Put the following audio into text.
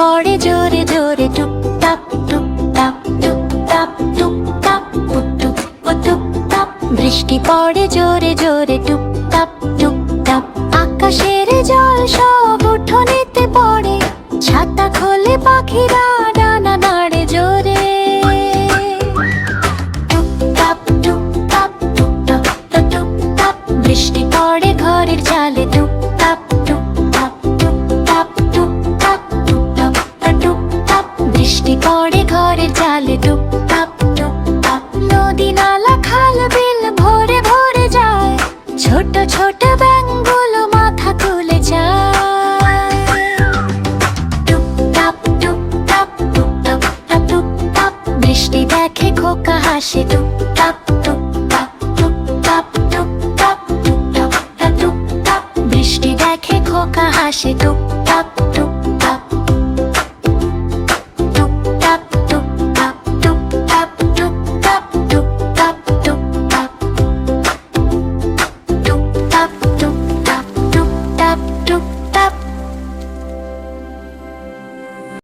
পড়ে জোরে জোরে টুপ টাপ টুপ টাপ টুপ টাপ টুপ টাপ টুপ টুপ টুপ টাপ। বৃষ্টি পড়ে জোরে জোরে টুপ টাপ টুপ টাপ। আকাশের জল সব উঠোনেতে পড়ে, ছাতা খোলে পাখিরা ডানা নাড়ে জোরে। টুপ টাপ টুপ টাপ টুপ টাপ টুপ টাপ। বৃষ্টি পড়ে ঘরের চালে টুপ টাপ টুপ টাপ টুপ টাপ টুপ টাপ টুপ টাপ টুপ টাপ। বৃষ্টি পড়ে ঘরের চালে টুপ টাপ টুপ টাপ। নদী নালা খাল বিল ভরে ভরে যায়, ছোট ছোট ব্যাঙগুলো মাথা তুলে যায়। টুপ টাপ টুপ টাপ টুপ টাপ টুপ টাপ। বৃষ্টি দেখে খোকা হাসে টুপ টাপ টুপ টাপ টুপ টাপ টুপ টাপ টুপ টাপ টুপ টাপ। বৃষ্টি দেখে খোকা হাসে টুপ টাপ।